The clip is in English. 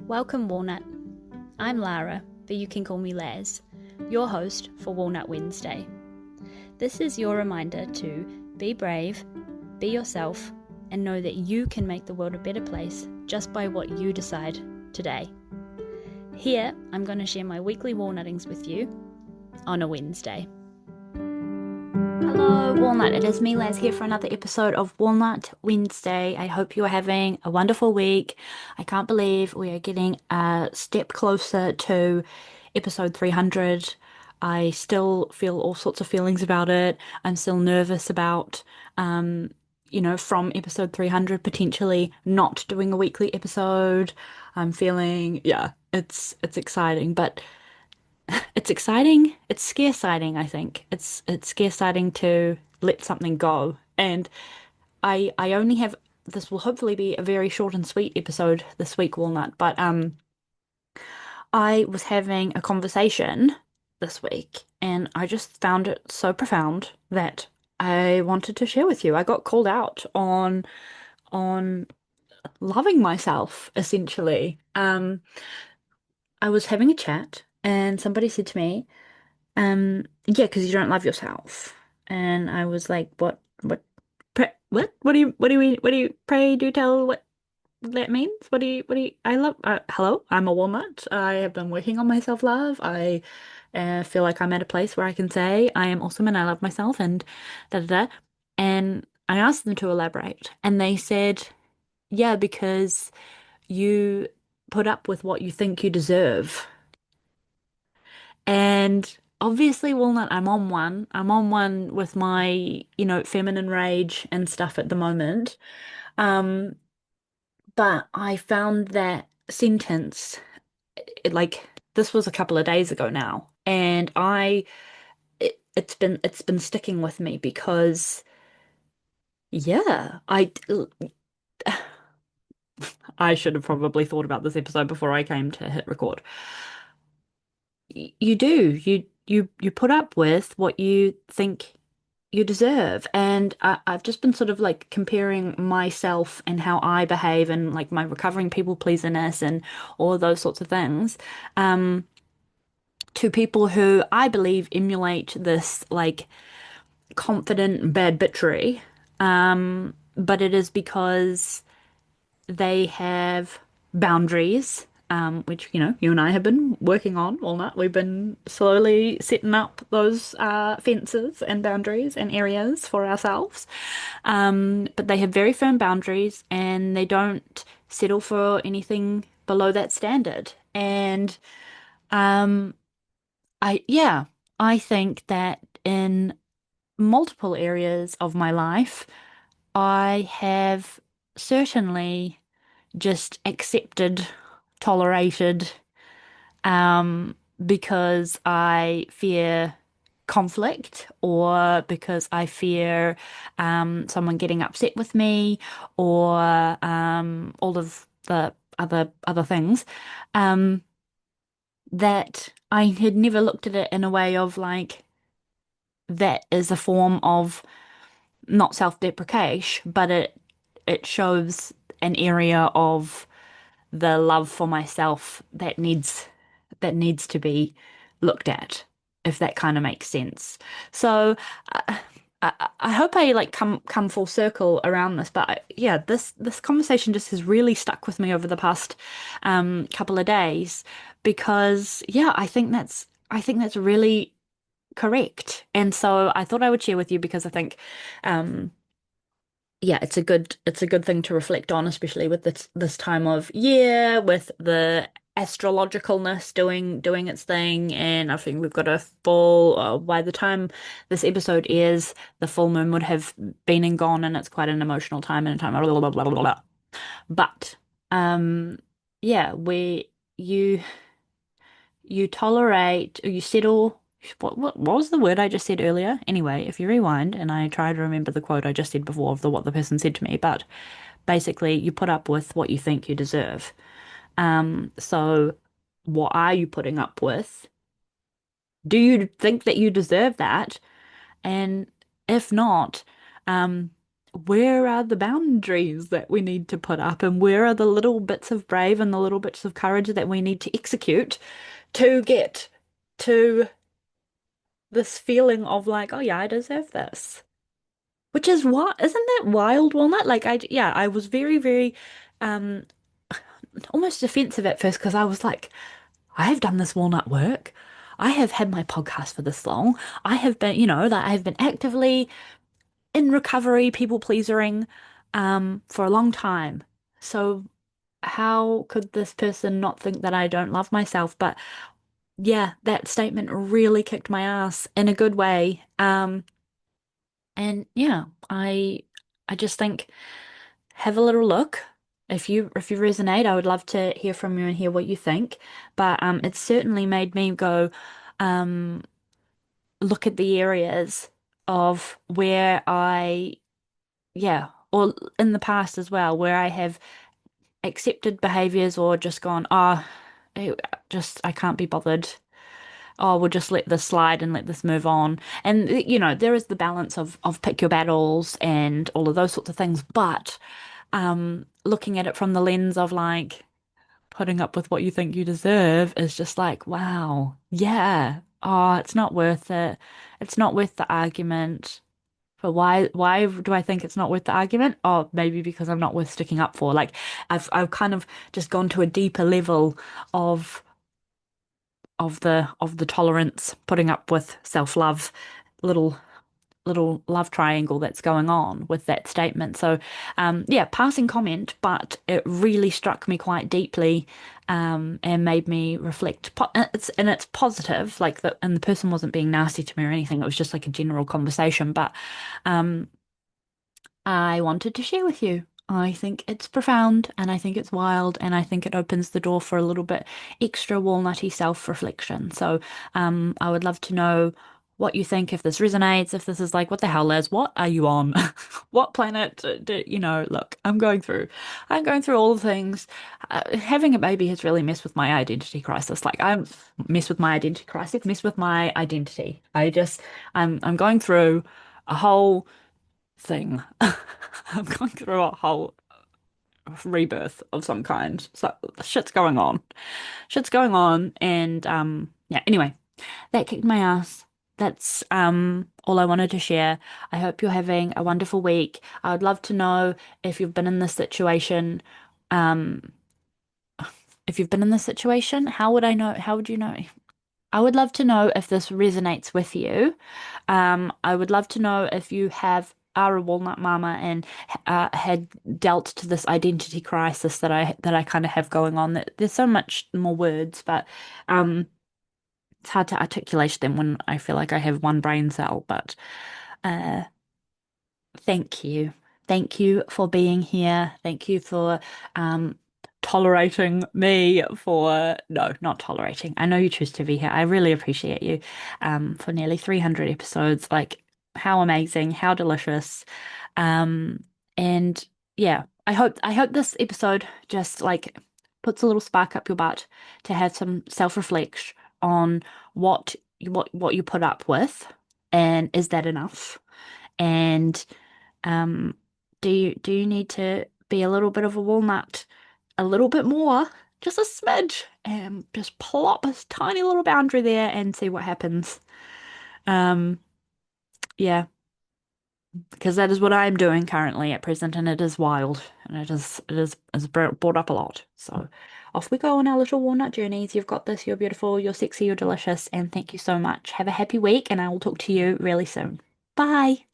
Welcome, Walnut. I'm Lara, but you can call me Laz, your host for Walnut Wednesday. This is your reminder to be brave, be yourself, and know that you can make the world a better place just by what you decide today. Here, I'm going to share my weekly walnuttings with you on a Wednesday. Hello, Walnut. It is me, Laz, here for another episode of Walnut Wednesday. I hope you are having a wonderful week. I can't believe we are getting a step closer to episode 300. I still feel all sorts of feelings about it. I'm still nervous about, from episode 300 potentially not doing a weekly episode. I'm feeling, it's exciting, but it's exciting. It's scare-sighting, I think. It's scare-sighting to let something go. And I only have this will hopefully be a very short and sweet episode this week, Walnut, but I was having a conversation this week and I just found it so profound that I wanted to share with you. I got called out on loving myself, essentially. I was having a chat and somebody said to me, yeah, because you don't love yourself. And I was like, what do you, pray do tell what that means? Hello, I'm a walnut. I have been working on my self-love. I feel like I'm at a place where I can say I am awesome and I love myself and da da da. And I asked them to elaborate, and they said, yeah, because you put up with what you think you deserve. And obviously, Walnut, I'm on one. I'm on one with my, feminine rage and stuff at the moment. Um, but I found that sentence, this was a couple of days ago now, and it's been sticking with me because yeah, I should have probably thought about this episode before I came to hit record. You do. You put up with what you think you deserve. And I've just been sort of like comparing myself and how I behave and like my recovering people pleaserness and all of those sorts of things, um, to people who I believe emulate this like confident bad bitchery. But it is because they have boundaries, which, you and I have been working on all night. We've been slowly setting up those fences and boundaries and areas for ourselves. But they have very firm boundaries and they don't settle for anything below that standard. And um, yeah, I think that in multiple areas of my life, I have certainly just accepted, tolerated, because I fear conflict or because I fear someone getting upset with me or all of the other things. Um, that I had never looked at it in a way of like that is a form of not self-deprecation, but it shows an area of the love for myself that needs to be looked at, if that kind of makes sense. So I hope I like come full circle around this, but yeah, this conversation just has really stuck with me over the past couple of days because yeah, I think that's really correct. And so I thought I would share with you because I think um yeah, it's a good thing to reflect on, especially with this time of year, with the astrologicalness doing its thing, and I think we've got a full. By the time this episode airs, the full moon would have been and gone, and it's quite an emotional time and a time. Blah, blah, blah, blah, blah. But um, yeah, where you you tolerate, or you settle. What was the word I just said earlier? Anyway, if you rewind and I try to remember the quote I just said before of what the person said to me, but basically you put up with what you think you deserve. So what are you putting up with? Do you think that you deserve that? And if not, um, where are the boundaries that we need to put up, and where are the little bits of brave and the little bits of courage that we need to execute to get to this feeling of like, oh yeah, I deserve this. Which is what, isn't that wild, Walnut? Like yeah, I was very, very, um, almost defensive at first because I was like, I have done this Walnut work. I have had my podcast for this long. I have been, that I have been actively in recovery, people pleasing, for a long time. So how could this person not think that I don't love myself? But yeah, that statement really kicked my ass in a good way. And yeah, I just think have a little look. If you resonate, I would love to hear from you and hear what you think. But it certainly made me go um look at the areas of where or in the past as well, where I have accepted behaviors or just gone, I can't be bothered. Oh, we'll just let this slide and let this move on. And there is the balance of pick your battles and all of those sorts of things, but looking at it from the lens of like putting up with what you think you deserve is just like, wow, yeah. Oh, it's not worth it. It's not worth the argument. But why do I think it's not worth the argument? Oh, maybe because I'm not worth sticking up for. Like I've kind of just gone to a deeper level of of the tolerance, putting up with self-love, little little love triangle that's going on with that statement. So, yeah, passing comment, but it really struck me quite deeply, and made me reflect. It's positive, like and the person wasn't being nasty to me or anything. It was just like a general conversation, but um, I wanted to share with you. I think it's profound and I think it's wild and I think it opens the door for a little bit extra walnutty self-reflection. So, I would love to know what you think if this resonates, if this is like, what the hell, Liz? What are you on? What planet? Look, I'm going through all the things. Having a baby has really messed with my identity crisis. Like, I'm messed with my identity crisis, messed with my identity. I'm going through a whole thing. I'm going through a whole rebirth of some kind. So shit's going on. Shit's going on and yeah, anyway, that kicked my ass. That's all I wanted to share. I hope you're having a wonderful week. I would love to know if you've been in this situation. Um if you've been in this situation, how would I know? How would you know? I would love to know if this resonates with you. I would love to know if you are a walnut mama and had dealt to this identity crisis that I kind of have going on. There's so much more words, but um, it's hard to articulate them when I feel like I have one brain cell. But uh, thank you. Thank you for being here. Thank you for um, tolerating me for, no, not tolerating. I know you choose to be here. I really appreciate you for nearly 300 episodes. Like, how amazing, how delicious. Um, and yeah, I hope this episode just like puts a little spark up your butt to have some self-reflection on what you put up with, and is that enough? And um, do you need to be a little bit of a walnut, a little bit more, just a smidge, and just plop a tiny little boundary there and see what happens. Um, yeah, because that is what I'm doing currently at present, and it is wild, and it is brought up a lot. So off we go on our little walnut journeys. You've got this. You're beautiful. You're sexy. You're delicious. And thank you so much. Have a happy week, and I will talk to you really soon. Bye.